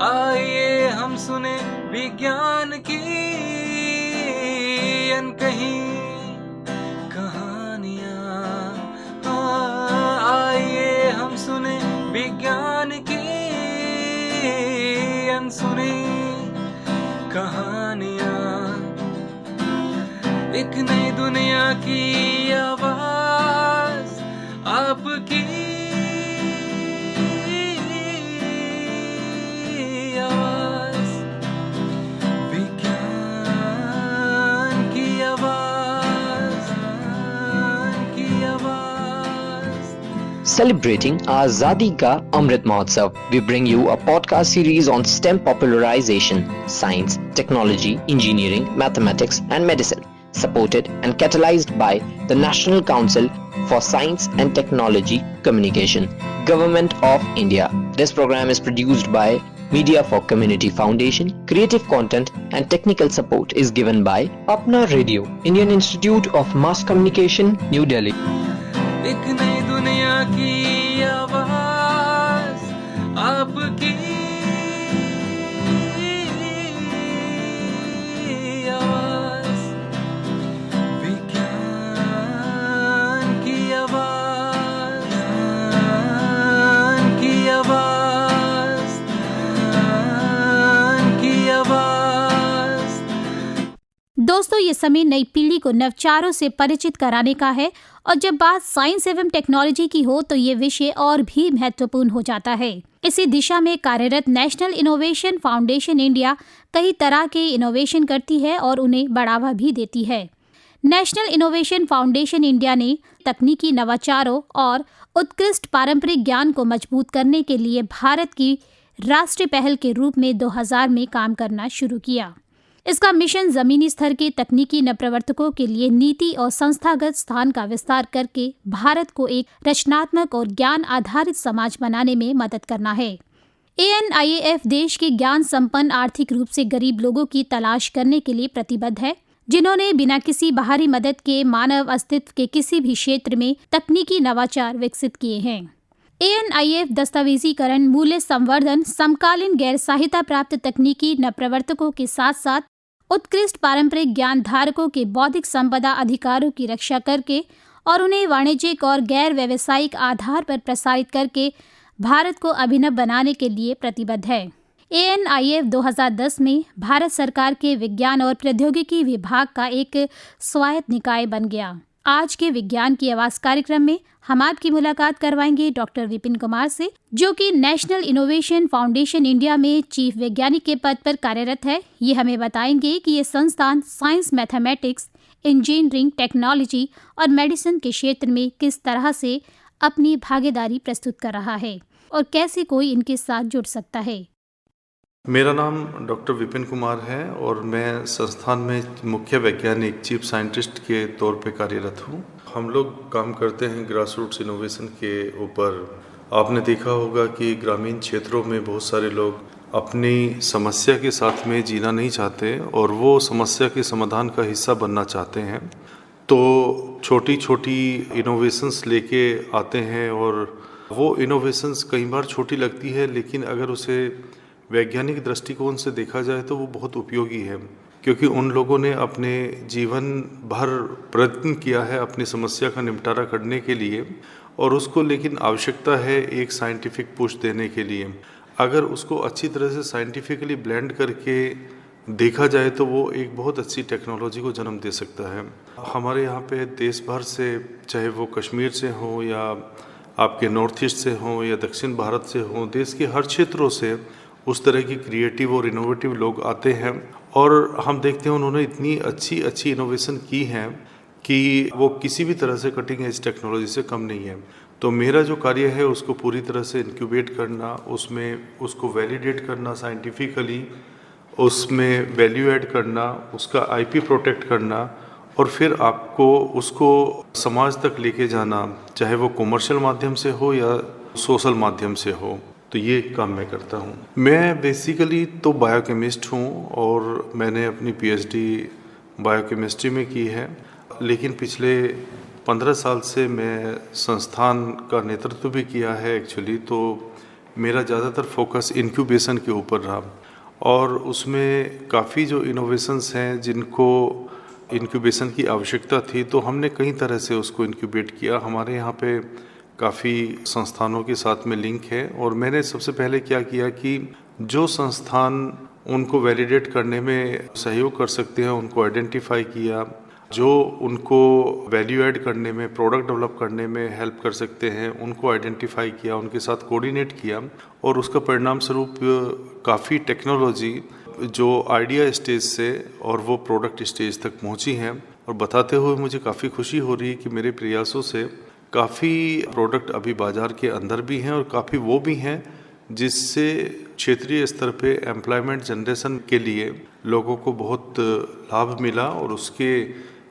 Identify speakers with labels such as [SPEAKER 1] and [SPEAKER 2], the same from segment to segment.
[SPEAKER 1] आइए हम सुने विज्ञान की अनकही कहानियाँ। आइए हम सुने विज्ञान की अनसुनी कहानियाँ। एक नई दुनिया की आवाज आपकी
[SPEAKER 2] Celebrating Azadi Ka Amrit Mahotsav, we bring you a podcast series on STEM popularization, science, technology, engineering, mathematics and medicine, supported and catalyzed by the National Council for Science and Technology Communication, Government of India. This program is produced by Media for Community Foundation. Creative content and technical support is given by Apna Radio, Indian Institute of Mass Communication, New Delhi.
[SPEAKER 1] एक नई दुनिया की आवाज आपकी आवाज, विज्ञान की आवाज, की आवाज, की आवाज।
[SPEAKER 3] दोस्तों, ये समय नई पीढ़ी को नवाचारों से परिचित कराने का है और जब बात साइंस एवं टेक्नोलॉजी की हो तो ये विषय और भी महत्वपूर्ण हो जाता है। इसी दिशा में कार्यरत नेशनल इनोवेशन फाउंडेशन इंडिया कई तरह के इनोवेशन करती है और उन्हें बढ़ावा भी देती है। नेशनल इनोवेशन फाउंडेशन इंडिया ने तकनीकी नवाचारों और उत्कृष्ट पारंपरिक ज्ञान को मजबूत करने के लिए भारत की राष्ट्रीय पहल के रूप में 2000 में काम करना शुरू किया। इसका मिशन जमीनी स्तर के तकनीकी नवप्रवर्तकों के लिए नीति और संस्थागत स्थान का विस्तार करके भारत को एक रचनात्मक और ज्ञान आधारित समाज बनाने में मदद करना है। ANIAF देश के ज्ञान संपन्न आर्थिक रूप से गरीब लोगों की तलाश करने के लिए प्रतिबद्ध है, जिन्होंने बिना किसी बाहरी मदद के मानव अस्तित्व के किसी भी क्षेत्र में तकनीकी नवाचार विकसित किए हैं। ANIAF दस्तावेजीकरण, मूल्य संवर्धन, समकालीन गैर सहायता प्राप्त तकनीकी नवप्रवर्तकों के साथ साथ उत्कृष्ट पारंपरिक ज्ञान धारकों के बौद्धिक संपदा अधिकारों की रक्षा करके और उन्हें वाणिज्यिक और गैर व्यावसायिक आधार पर प्रसारित करके भारत को अभिनव बनाने के लिए प्रतिबद्ध है। ANIAF 2010 में भारत सरकार के विज्ञान और प्रौद्योगिकी विभाग का एक स्वायत्त निकाय बन गया। आज के विज्ञान की आवाज कार्यक्रम में हम आपकी मुलाकात करवाएंगे डॉक्टर विपिन कुमार से, जो कि नेशनल इनोवेशन फाउंडेशन इंडिया में चीफ वैज्ञानिक के पद पर कार्यरत है। ये हमें बताएंगे कि ये संस्थान साइंस, मैथमेटिक्स, इंजीनियरिंग, टेक्नोलॉजी और मेडिसिन के क्षेत्र में किस तरह से अपनी भागीदारी प्रस्तुत कर रहा है और कैसे कोई इनके साथ जुड़ सकता है।
[SPEAKER 4] मेरा नाम डॉक्टर विपिन कुमार है और मैं संस्थान में मुख्य वैज्ञानिक चीफ साइंटिस्ट के तौर पे कार्यरत हूँ। हम लोग काम करते हैं ग्रास रूट्स इनोवेशन के ऊपर। आपने देखा होगा कि ग्रामीण क्षेत्रों में बहुत सारे लोग अपनी समस्या के साथ में जीना नहीं चाहते और वो समस्या के समाधान का हिस्सा बनना चाहते हैं। तो छोटी छोटी इनोवेशंस लेके आते हैं और वो इनोवेशंस कई बार छोटी लगती है, लेकिन अगर उसे वैज्ञानिक दृष्टिकोण से देखा जाए तो वो बहुत उपयोगी है, क्योंकि उन लोगों ने अपने जीवन भर प्रयत्न किया है अपनी समस्या का निपटारा करने के लिए और उसको लेकिन आवश्यकता है एक साइंटिफिक पुश देने के लिए। अगर उसको अच्छी तरह से साइंटिफिकली ब्लेंड करके देखा जाए तो वो एक बहुत अच्छी टेक्नोलॉजी को जन्म दे सकता है। हमारे यहाँ पे देश भर से, चाहे वो कश्मीर से हो या आपके नॉर्थ ईस्ट से हो या दक्षिण भारत से हो, देश के हर क्षेत्रों से उस तरह की क्रिएटिव और इनोवेटिव लोग आते हैं और हम देखते हैं उन्होंने इतनी अच्छी इनोवेशन की हैं कि वो किसी भी तरह से कटिंग एज टेक्नोलॉजी से कम नहीं है। तो मेरा जो कार्य है उसको पूरी तरह से इंक्यूबेट करना, उसमें उसको वैलिडेट करना साइंटिफिकली, उसमें वैल्यू ऐड करना, उसका IP प्रोटेक्ट करना और फिर आपको उसको समाज तक लेके जाना, चाहे वो कॉमर्शियल माध्यम से हो या सोशल माध्यम से हो। तो ये काम मैं करता हूँ। मैं बेसिकली तो बायोकेमिस्ट हूँ और मैंने अपनी PhD बायोकेमिस्ट्री में की है, लेकिन पिछले 15 साल से मैं संस्थान का नेतृत्व भी किया है एक्चुअली। तो मेरा ज़्यादातर फोकस इंक्यूबेशन के ऊपर रहा और उसमें काफ़ी जो इनोवेशंस हैं जिनको इंक्यूबेशन की आवश्यकता थी, तो हमने कई तरह से उसको इंक्यूबेट किया। हमारे यहाँ पे काफ़ी संस्थानों के साथ में लिंक है और मैंने सबसे पहले क्या किया कि जो संस्थान उनको वैलिडेट करने में सहयोग कर सकते हैं उनको आइडेंटिफाई किया, जो उनको वैल्यू ऐड करने में, प्रोडक्ट डेवलप करने में हेल्प कर सकते हैं उनको आइडेंटिफाई किया, उनके साथ कोऑर्डिनेट किया और उसका परिणाम स्वरूप काफ़ी टेक्नोलॉजी जो आइडिया स्टेज से और वो प्रोडक्ट स्टेज तक पहुंची हैं। और बताते हुए मुझे काफ़ी खुशी हो रही है कि मेरे प्रयासों से काफ़ी प्रोडक्ट अभी बाज़ार के अंदर भी हैं और काफ़ी वो भी हैं जिससे क्षेत्रीय स्तर पे एम्प्लॉयमेंट जनरेशन के लिए लोगों को बहुत लाभ मिला और उसके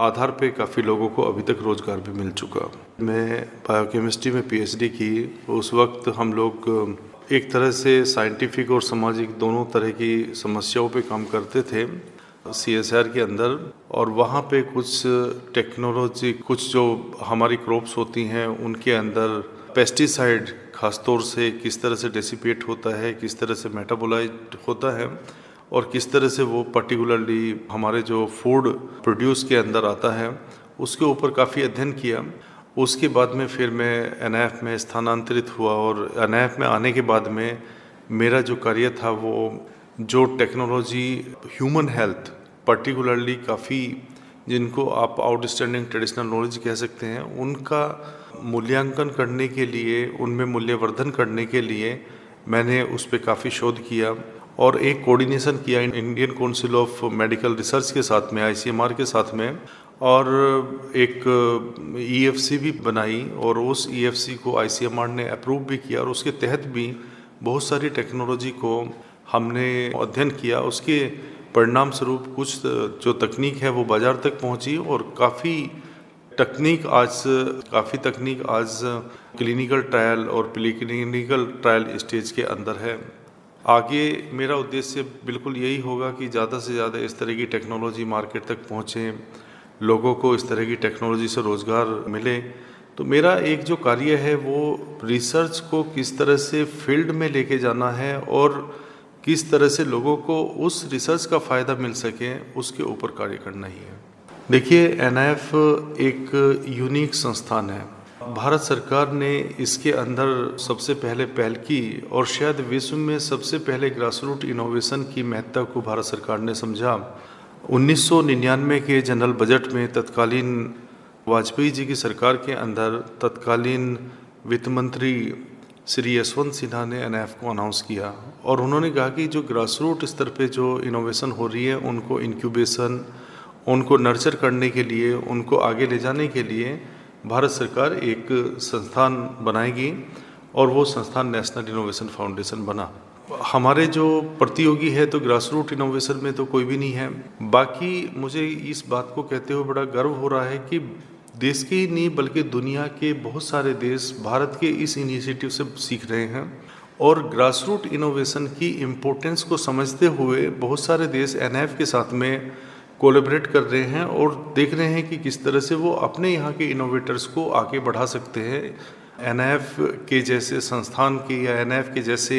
[SPEAKER 4] आधार पे काफ़ी लोगों को अभी तक रोज़गार भी मिल चुका। मैं बायोकेमिस्ट्री में पीएचडी की, उस वक्त हम लोग एक तरह से साइंटिफिक और सामाजिक दोनों तरह की समस्याओं पे काम करते थे CSR के अंदर, और वहाँ पे कुछ टेक्नोलॉजी, कुछ जो हमारी क्रॉप्स होती हैं उनके अंदर पेस्टिसाइड खासतौर से किस तरह से डेसिपेट होता है, किस तरह से मेटाबोलाइज होता है और किस तरह से वो पर्टिकुलरली हमारे जो फूड प्रोड्यूस के अंदर आता है, उसके ऊपर काफ़ी अध्ययन किया। उसके बाद में फिर मैं NIF में स्थानांतरित हुआ और NIF में आने के बाद में मेरा जो कार्य था वो जो टेक्नोलॉजी ह्यूमन हेल्थ पर्टिकुलरली काफ़ी जिनको आप आउटस्टैंडिंग ट्रेडिशनल नॉलेज कह सकते हैं, उनका मूल्यांकन करने के लिए, उनमें मूल्यवर्धन करने के लिए मैंने उस पर काफ़ी शोध किया और एक कोऑर्डिनेशन किया Indian council of medical research के साथ में, ICMR के साथ में, और एक EFC भी बनाई और उस EFC को ICMR ने अप्रूव भी किया और उसके तहत भी बहुत सारी टेक्नोलॉजी को हमने अध्ययन किया। उसके परिणाम स्वरूप कुछ जो तकनीक है वो बाज़ार तक पहुंची और काफ़ी तकनीक आज क्लिनिकल ट्रायल और प्री क्लिनिकल ट्रायल स्टेज के अंदर है। आगे मेरा उद्देश्य बिल्कुल यही होगा कि ज़्यादा से ज़्यादा इस तरह की टेक्नोलॉजी मार्केट तक पहुँचे, लोगों को इस तरह की टेक्नोलॉजी से रोज़गार मिले। तो मेरा एक जो कार्य है वो रिसर्च को किस तरह से फील्ड में लेके जाना है और किस तरह से लोगों को उस रिसर्च का फ़ायदा मिल सके, उसके ऊपर कार्य करना ही है। देखिए, NIF एक यूनिक संस्थान है। भारत सरकार ने इसके अंदर सबसे पहले पहल की और शायद विश्व में सबसे पहले ग्रासरूट इनोवेशन की महत्ता को भारत सरकार ने समझा। 1999 के जनरल बजट में तत्कालीन वाजपेयी जी की सरकार के अंदर तत्कालीन वित्त मंत्री श्री यशवंत सिन्हा ने NIF को अनाउंस किया और उन्होंने कहा कि जो ग्रासरूट स्तर पे जो इनोवेशन हो रही है उनको इंक्यूबेशन, उनको नर्चर करने के लिए, उनको आगे ले जाने के लिए भारत सरकार एक संस्थान बनाएगी और वो संस्थान नेशनल इनोवेशन फाउंडेशन बना। हमारे जो प्रतियोगी है तो ग्रासरूट इनोवेशन में तो कोई भी नहीं है। बाकी मुझे इस बात को कहते हुए बड़ा गर्व हो रहा है कि देश के ही नहीं बल्कि दुनिया के बहुत सारे देश भारत के इस इनिशिएटिव से सीख रहे हैं और ग्रासरूट इनोवेशन की इम्पोर्टेंस को समझते हुए बहुत सारे देश NIF के साथ में कोलैबोरेट कर रहे हैं और देख रहे हैं कि किस तरह से वो अपने यहाँ के इनोवेटर्स को आगे बढ़ा सकते हैं NIF के जैसे संस्थान के या NIF के जैसे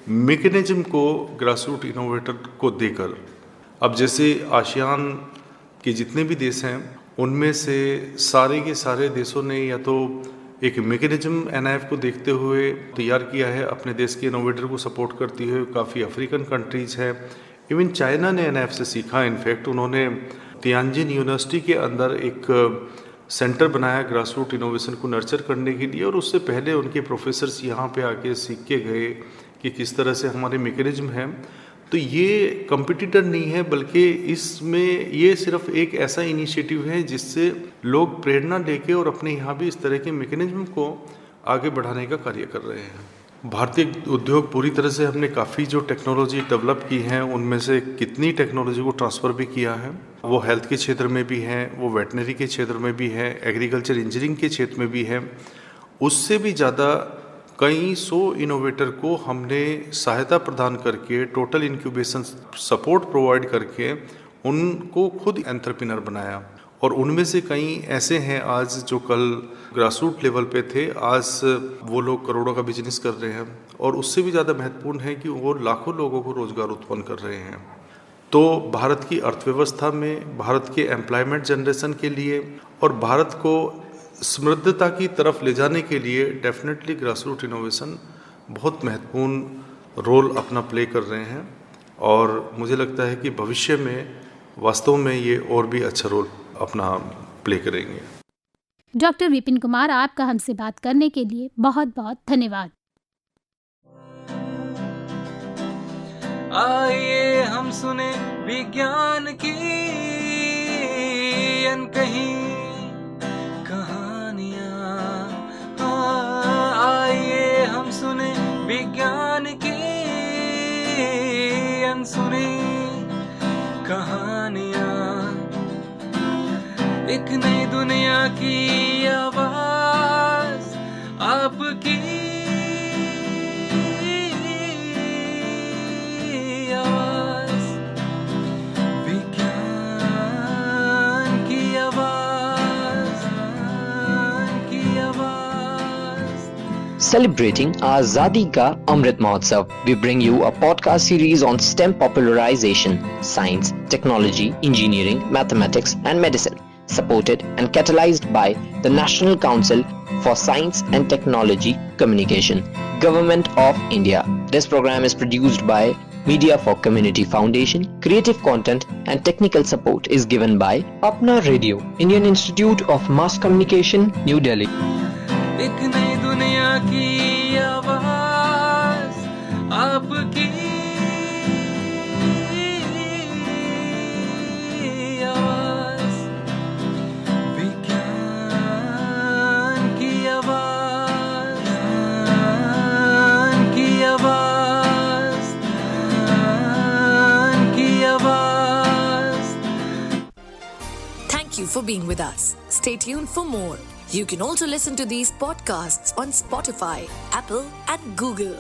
[SPEAKER 4] मैकेनिज्म को ग्रासरूट इनोवेटर को देकर। अब जैसे आसियान के जितने भी देश हैं उनमें से सारे के सारे देशों ने या तो एक मैकेनिज्म NIF को देखते हुए तैयार किया है अपने देश के इनोवेटर को सपोर्ट करती हुए। काफ़ी अफ्रीकन कंट्रीज़ हैं, इवन चाइना ने NIF से सीखा। इनफैक्ट उन्होंने तियानजिन यूनिवर्सिटी के अंदर एक सेंटर बनाया ग्रासरूट इनोवेशन को नर्चर करने के लिए और उससे पहले उनके प्रोफेसर्स यहाँ पे आके सीख के गए कि किस तरह से हमारे मैकेनिज्म हैं। तो ये कंपटीटर नहीं है बल्कि इसमें ये सिर्फ एक ऐसा इनिशिएटिव है जिससे लोग प्रेरणा लेके और अपने यहाँ भी इस तरह के मैकेनिज्म को आगे बढ़ाने का कार्य कर रहे हैं। भारतीय उद्योग पूरी तरह से हमने काफ़ी जो टेक्नोलॉजी डेवलप की हैं उनमें से कितनी टेक्नोलॉजी को ट्रांसफ़र भी किया है, वो हेल्थ के क्षेत्र में भी है, वो वेटनरी के क्षेत्र में भी है, एग्रीकल्चर इंजीनियरिंग के क्षेत्र में भी है। उससे भी ज़्यादा कई 100 इनोवेटर को हमने सहायता प्रदान करके टोटल इंक्यूबेशन सपोर्ट प्रोवाइड करके उनको खुद एंटरप्रेन्योर बनाया और उनमें से कई ऐसे हैं आज जो कल ग्रासरूट लेवल पे थे, आज वो लोग करोड़ों का बिजनेस कर रहे हैं। और उससे भी ज़्यादा महत्वपूर्ण है कि वो लाखों लोगों को रोज़गार उत्पन्न कर रहे हैं। तो भारत की अर्थव्यवस्था में, भारत के एम्प्लॉयमेंट जनरेशन के लिए और भारत को समृद्धता की तरफ ले जाने के लिए डेफिनेटली ग्रासरूट इनोवेशन बहुत महत्वपूर्ण रोल अपना प्ले कर रहे हैं। और मुझे लगता है कि भविष्य में वास्तव में ये और भी अच्छा रोल अपना प्ले करेंगे।
[SPEAKER 3] डॉक्टर विपिन कुमार, आपका हमसे बात करने के लिए बहुत बहुत धन्यवाद।
[SPEAKER 1] आइए हम सुने विज्ञान की अनकही कहानियाँ। आइए हम सुने विज्ञान की अनसुनी कहानियाँ। एक नई दुनिया की आवाज आपकी आवाज, विज्ञान की आवाज, की आवाज।
[SPEAKER 2] Celebrating Azadi Ka Amrit Mahotsav, we bring you a podcast series on STEM popularization, science, technology, engineering, mathematics and medicine, supported and catalyzed by the National Council for Science and Technology Communication, Government of India. This program is produced by Media for Community Foundation. Creative content and technical support is given by Apna Radio, Indian Institute of Mass Communication, New Delhi.
[SPEAKER 1] एक नई दुनिया की आवाज आपकी आवाज, विज्ञान की आवाज, की आवाज, की आवाज।
[SPEAKER 5] Thank you for being with us. Stay tuned for more. You can also listen to these podcasts on Spotify, Apple, and Google.